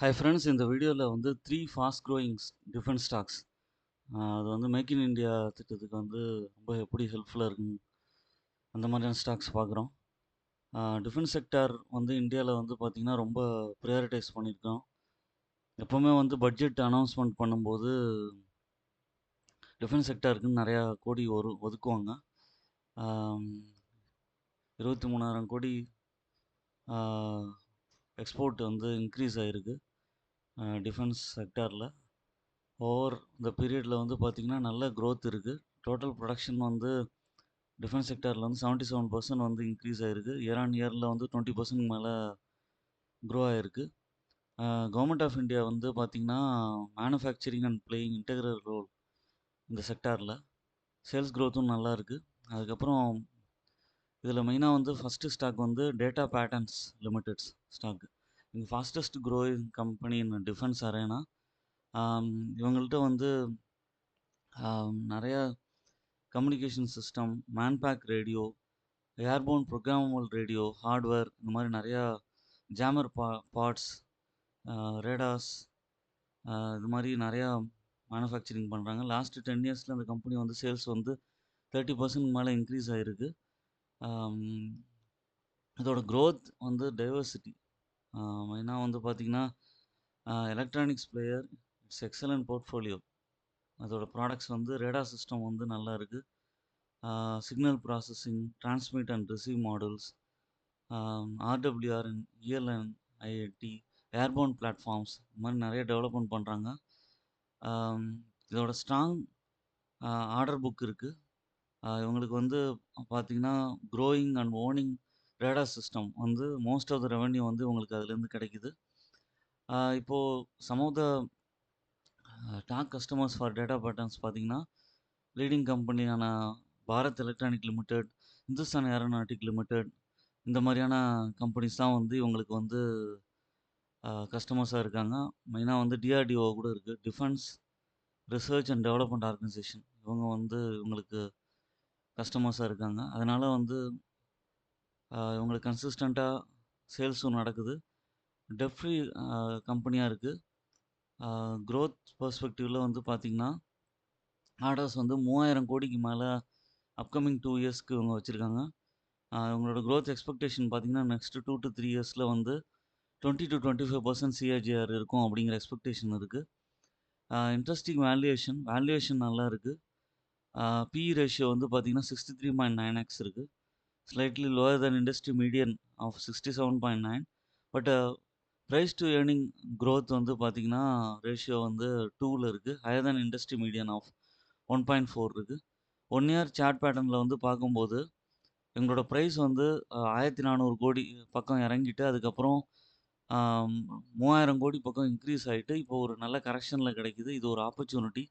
Hi friends, இந்த வீடியோவில் வந்து three fast growing defence stocks அது வந்து மேக் இன் இந்தியா திட்டத்துக்கு வந்து ரொம்ப எப்படி ஹெல்ப்ஃபுல்லாக இருக்குங்க அந்த மாதிரியான ஸ்டாக்ஸ் பார்க்குறோம். டிஃபென்ஸ் செக்டார் வந்து இந்தியாவில் வந்து பார்த்திங்கன்னா ரொம்ப ப்ரையாரிட்டைஸ் பண்ணியிருக்கோம். எப்போவுமே வந்து பட்ஜெட் அனௌன்ஸ்மெண்ட் பண்ணும்போது டிஃபென்ஸ் செக்டாருக்குன்னு நிறையா கோடி ஒதுக்குவாங்க. 23,000 கோடி எக்ஸ்போர்ட் வந்து இன்க்ரீஸ் ஆகிருக்கு டிஃபென்ஸ் செக்டாரில். ஓவர் இந்த பீரியடில் வந்து பார்த்திங்கன்னா நல்ல க்ரோத் இருக்குது. டோட்டல் ப்ரொடக்ஷன் வந்து டிஃபென்ஸ் செக்டாரில் வந்து 77% வந்து இன்க்ரீஸ் ஆகிருக்கு. இயர் ஆன் இயரில் வந்து 20% மேலே க்ரோ ஆகிருக்கு. கவர்மெண்ட் ஆஃப் இந்தியா வந்து பார்த்திங்கன்னா manufacturing and playing integral role இந்த செக்டாரில். சேல்ஸ் க்ரோத்தும் நல்லா இருக்குது. அதுக்கப்புறம் இதில் மெயினாக வந்து ஃபஸ்ட்டு ஸ்டாக் வந்து டேட்டா பேட்டர்ன்ஸ் லிமிடெட்ஸ் ஸ்டாக். இது fastest growing company in defence arena. இவங்கள்ட்ட வந்து நிறையா communication system, manpack radio, airborne programmable radio, hardware, இந்த மாதிரி நிறையா ஜாமர் பார்ட்ஸ், ரேடார்ஸ், இது மாதிரி நிறையா மேனுஃபேக்சரிங் பண்ணுறாங்க. லாஸ்ட்டு 10 இயர்ஸில் இந்த கம்பெனி வந்து சேல்ஸ் வந்து 30% மேலே இன்க்ரீஸ் ஆகிருக்கு. இதோட க்ரோத் வந்து டைவர்சிட்டி. மெயினாக வந்து பார்த்திங்கன்னா electronics player, it's excellent portfolio. அதோட ப்ராடக்ட்ஸ் வந்து ரேடார் சிஸ்டம் வந்து நல்லா இருக்குது. Signal processing, transmit and receive models, RWR and ELN IIT, airborne platforms, இந்த மாதிரி நிறைய டெவலப்மெண்ட் பண்ணுறாங்க. இதோட ஸ்ட்ராங் ஆர்டர் புக் இருக்குது. இவங்களுக்கு வந்து பார்த்திங்கன்னா growing and owning radar system வந்து மோஸ்ட் ஆஃப் த ரெவன்யூ வந்து இவங்களுக்கு அதுலேருந்து கிடைக்குது. இப்போது some of the top customers for data patterns பார்த்திங்கன்னா லீடிங் கம்பெனியான Bharat electronic limited, Hindustan aeronautic limited, இந்த மாதிரியான கம்பெனிஸ் தான் வந்து இவங்களுக்கு வந்து கஸ்டமர்ஸாக இருக்காங்க. மெயினாக வந்து டிஆர்டிஓ கூட இருக்குது, defence research and development organisation. இவங்க வந்து இவங்களுக்கு கஸ்டமர்ஸாக இருக்காங்க. அதனால் வந்து இவங்களுக்கு கன்சிஸ்டண்ட்டாக சேல்ஸும் நடக்குது. டெட் ஃப்ரீ கம்பெனியாக இருக்குது. க்ரோத் பெர்ஸ்பெக்டிவில் வந்து பார்த்திங்கன்னா ஆர்டர்ஸ் வந்து 3000 கோடிக்கு மேலே அப்கமிங் 2 இயர்ஸ்க்கு இவங்க வச்சுருக்காங்க. இவங்களோட க்ரோத் எக்ஸ்பெக்டேஷன் பார்த்திங்கன்னா நெக்ஸ்ட்டு 2 to 3 இயர்ஸில் வந்து 20 to 25% சிஏஜிஆர் இருக்கும் அப்படிங்கிற எக்ஸ்பெக்டேஷன் இருக்குது. இன்ட்ரெஸ்டிங் வேல்யூவேஷன் நல்லா இருக்குது. பிஇ ரேஷியோ வந்து பார்த்திங்கன்னா 63.9x இருக்குது. Slightly lower than industry median of 67.9. But price to earning growth வந்து பார்த்திங்கன்னா ரேஷியோ வந்து 2ல் இருக்குது. Higher than industry median of 1.4 இருக்குது. 1 இயர் சார்ட் பேட்டர்னில் வந்து பார்க்கும்போது எங்களோட ப்ரைஸ் வந்து 1400 கோடி பக்கம் இறங்கிட்டு அதுக்கப்புறம் 3000 கோடி பக்கம் இன்க்ரீஸ் ஆகிட்டு இப்போ ஒரு நல்ல கரெக்ஷனில் கிடைக்குது. இது ஒரு ஆப்பர்ச்சுனிட்டி.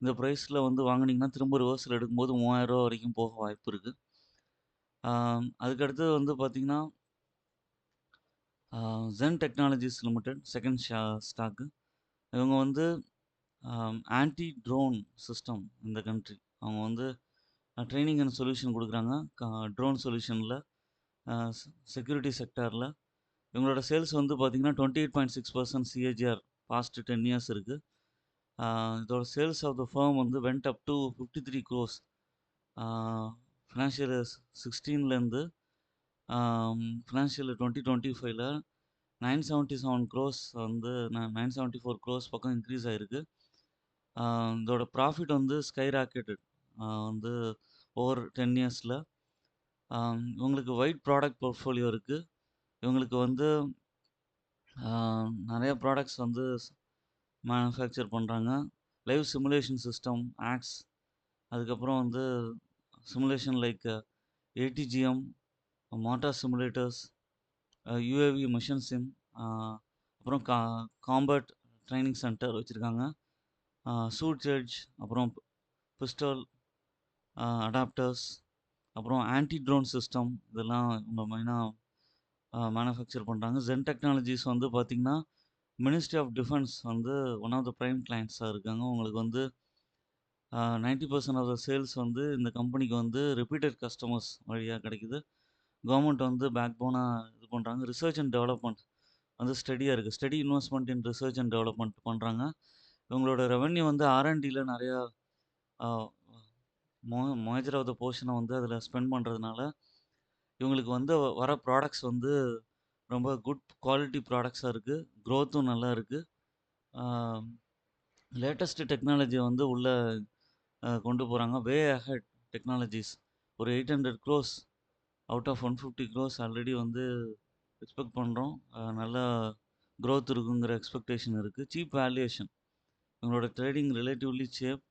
இந்த ப்ரைஸில் வந்து வாங்கினீங்கன்னா திரும்ப ரிவர்ஸில் எடுக்கும்போது 3000 ரூபா வரைக்கும் போக வாய்ப்பு இருக்குது. அதுக்கடுத்து வந்து பார்த்திங்கன்னா Zen Technologies Limited second stock. இவங்க வந்து ஆன்டி ட்ரோன் சிஸ்டம் இந்த கண்ட்ரி. அவங்க வந்து ட்ரைனிங் அண்ட் சொல்யூஷன் கொடுக்குறாங்க ட்ரோன் சொல்யூஷனில், செக்யூரிட்டி செக்டாரில். இவங்களோட சேல்ஸ் வந்து பார்த்திங்கன்னா 28.6% சிஏஜிஆர் பாஸ்ட் 10 இயர்ஸ் இருக்குது. இதோட சேல்ஸ் ஆஃப் த ஃபர்ம் வந்து went up to 53 crores financial 16லேருந்து ஃபினான்ஷியல் 2025ல் 977 crores வந்து 974 crores பக்கம் இன்க்ரீஸ் ஆகிருக்கு. இதோட ப்ராஃபிட் வந்து ஸ்கை ராக்கெட்டட் வந்து ஓவர் 10 இயர்ஸில். இவங்களுக்கு வைட் ப்ராடக்ட் போர்ட்ஃபோலியோ இருக்குது. இவங்களுக்கு வந்து நிறைய ப்ராடக்ட்ஸ் வந்து மேனுஃபேக்சர் பண்ணுறாங்க. லைவ் சிமுலேஷன் சிஸ்டம், ஆக்ஸ், அதுக்கப்புறம் வந்து simulation like ATGM, motor simulators, UAV mission sim, அப்புறம் காம்பேட் ட்ரைனிங் சென்டர் வச்சுருக்காங்க. சூட் ஜட்ஜ், அப்புறம் பிஸ்டல் அடாப்டர்ஸ், அப்புறம் ஆன்டி ட்ரோன் சிஸ்டம், இதெல்லாம் இவங்க மெயினாக மேனுஃபேக்சர் பண்ணுறாங்க. ஜென் டெக்னாலஜிஸ் வந்து பார்த்திங்கன்னா மினிஸ்ட்ரி ஆஃப் டிஃபென்ஸ் வந்து ஒன் ஆஃப் த ப்ரைம் கிளைண்ட்ஸாக இருக்காங்க. உங்களுக்கு வந்து 90% ஆஃப் த சேல்ஸ் வந்து இந்த கம்பெனிக்கு வந்து ரிப்பீட்டட் கஸ்டமர்ஸ் வழியாக கிடைக்குது. கவர்மெண்ட் வந்து பேக் போனாக இது பண்ணுறாங்க. ரிசர்ச் அண்ட் டெவலப்மெண்ட் வந்து ஸ்டடியா இருக்கு. Study investment in research and development பண்றாங்க. இவங்களோட ரெவென்யூ வந்து ஆர்&டில நெறையா அ மேஜர் ஆஃப் த போர்ஷன வந்து அதில ஸ்பெண்ட் பண்றதுனால, இவங்களுக்கு வந்து வர ப்ராடக்ட்ஸ் வந்து ரொம்ப குட் குவாலிட்டி ப்ராடக்ட்ஸா இருக்கு. குரோத்தும் நல்லா இருக்கு. ஆ லேட்டஸ்ட் டெக்னாலஜிய வந்து உள்ள கொண்டு போறாங்க. Way ahead technologies. ஒரு 800 crores out of 150 crores already வந்து எக்ஸ்பெக்ட் பண்றோம். நல்லா குரோத் இருக்குங்கிற எக்ஸ்பெக்டேஷன் இருக்கு. Cheap valuation. இவங்களோட ட்ரேடிங் ரிலேட்டிவ்லி சீப்.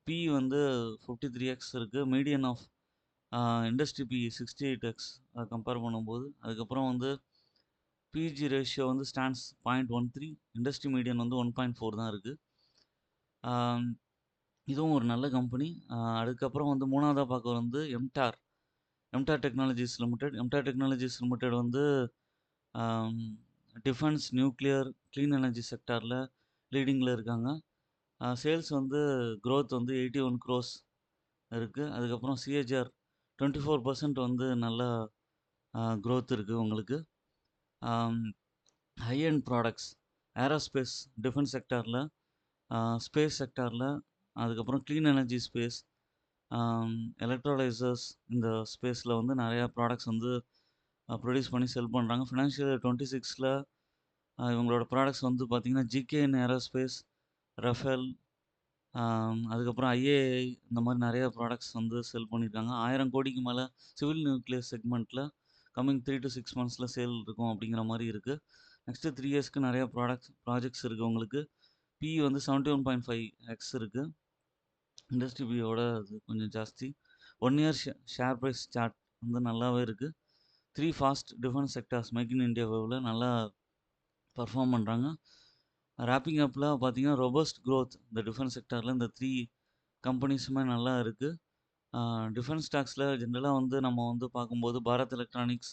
பிஇ வந்து 53x இருக்கு. Median of industry PE 68x compare பண்ணும்போது. அதுக்கப்புறம் வந்து பிஇஜி ரேஷியோ வந்து ஸ்டாண்ட்ஸ் 0.13. இண்டஸ்ட்ரி மீடியன் வந்து 1.4 தான் இருக்கு. இதுவும் ஒரு நல்ல கம்பெனி. அதுக்கப்புறம் வந்து 3வதா பார்க்க வந்து mTOR. MTOR technologies limited. MTOR technologies limited வந்து ஆம், டிஃபென்ஸ், நியூக்ளியர், கிளீன் எனர்ஜி செக்டார்ல லீடிங்ல இருக்காங்க. சேல்ஸ் வந்து குரோத் வந்து 81 க்ரோர்ஸ் இருக்கு. அதுக்கப்புறம் சிஏஜிஆர் 24% வந்து நல்ல குரோத் இருக்கு உங்களுக்கு. High end products, aerospace, defence செக்டார்ல, ஸ்பேஸ் செக்டார்ல, அதுக்கப்புறம் கிளீன் எனர்ஜி ஸ்பேஸ், எலக்ட்ரோலைசர்ஸ் இந்த ஸ்பேஸில் வந்து நிறையா ப்ராடக்ட்ஸ் வந்து ப்ரொடியூஸ் பண்ணி செல் பண்ணுறாங்க. ஃபினான்ஷியல் இயர் 26ல இவங்களோட ப்ராடக்ட்ஸ் வந்து பார்த்தீங்கன்னா ஜிகேஎன் ஏரோஸ்பேஸ், ரஃபேல், அதுக்கப்புறம் ஐஏஐ இந்த மாதிரி நிறைய ப்ராடக்ட்ஸ் வந்து செல் பண்ணியிருக்காங்க. 1000 கோடிக்கு மேலே சிவில் நியூக்ளியர் செக்மெண்ட்டில் கம்மிங் 3 to 6 monthsல சேல் இருக்கும் அப்படிங்கிற மாதிரி இருக்குது. நெக்ஸ்ட்டு 3 இயர்ஸ்க்கு நிறைய ப்ராஜெக்ட்ஸ் இருக்குது உங்களுக்கு. பிஇ வந்து 71.5x இருக்குது. இண்டஸ்ட்ரி பிஇயோட அது கொஞ்சம் ஜாஸ்தி. 1 இயர் ஷேர் ப்ரைஸ் சார்ட் வந்து நல்லாவே இருக்குது. 3 fast defence sectors make in India வேவில் நல்லா பர்ஃபார்ம் பண்ணுறாங்க. ராப்பிங் அப்பில் பார்த்தீங்கன்னா ரொபஸ்ட் க்ரோத் இந்த டிஃபென்ஸ் செக்டாரில் இந்த 3 கம்பெனிஸுமே நல்லா இருக்குது. டிஃபென்ஸ் ஸ்டாக்ஸில் ஜென்ரலாக வந்து நம்ம வந்து பார்க்கும்போது பாரத் எலக்ட்ரானிக்ஸ்,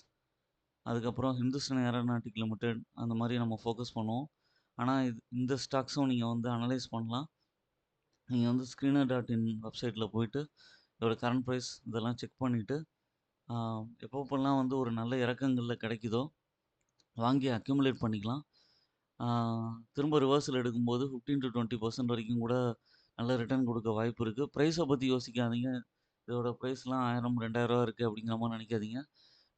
அதுக்கப்புறம் ஹிந்துஸ்தான் ஏரோநாட்டிக் லிமிடெட் அந்த மாதிரி நம்ம ஃபோக்கஸ் பண்ணுவோம். ஆனால் இந்த ஸ்டாக்ஸும் நீங்கள் வந்து அனலைஸ் பண்ணலாம். நீங்கள் வந்து screener.in வெப்சைட்டில் போயிட்டு இதோட கரண்ட் ப்ரைஸ் இதெல்லாம் செக் பண்ணிவிட்டு எப்பப்போலாம் வந்து ஒரு நல்ல இறக்கங்களில் கிடைக்குதோ வாங்கி அக்யூமுலேட் பண்ணிக்கலாம். திரும்ப ரிவர்சல் எடுக்கும்போது 15 to 20% வரைக்கும் கூட நல்ல ரிட்டர்ன் கொடுக்க வாய்ப்பு இருக்குது. ப்ரைஸை பற்றி யோசிக்காதீங்க. இதோட ப்ரைஸ்லாம் 1000 2000 இருக்குது அப்படிங்கிற மாதிரி நினைக்காதீங்க.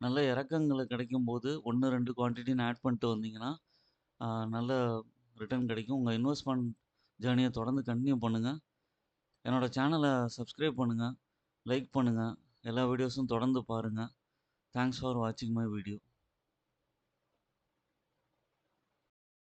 நல்ல இறக்கங்களை கிடைக்கும்போது 1 2 குவான்டிட்டின்னு ஆட் பண்ணிட்டு வந்தீங்கன்னா நல்ல ரிட்டர்ன் கிடைக்கும். உங்கள் இன்வெஸ்ட்மெண்ட் ஜேர்னியை தொடர்ந்து கண்டினியூ பண்ணுங்கள். என்னோடய சேனலை சப்ஸ்கிரைப் பண்ணுங்கள், லைக் பண்ணுங்கள், எல்லா வீடியோஸும் தொடர்ந்து பாருங்கள். தேங்க்ஸ் ஃபார் வாட்சிங் மை வீடியோ.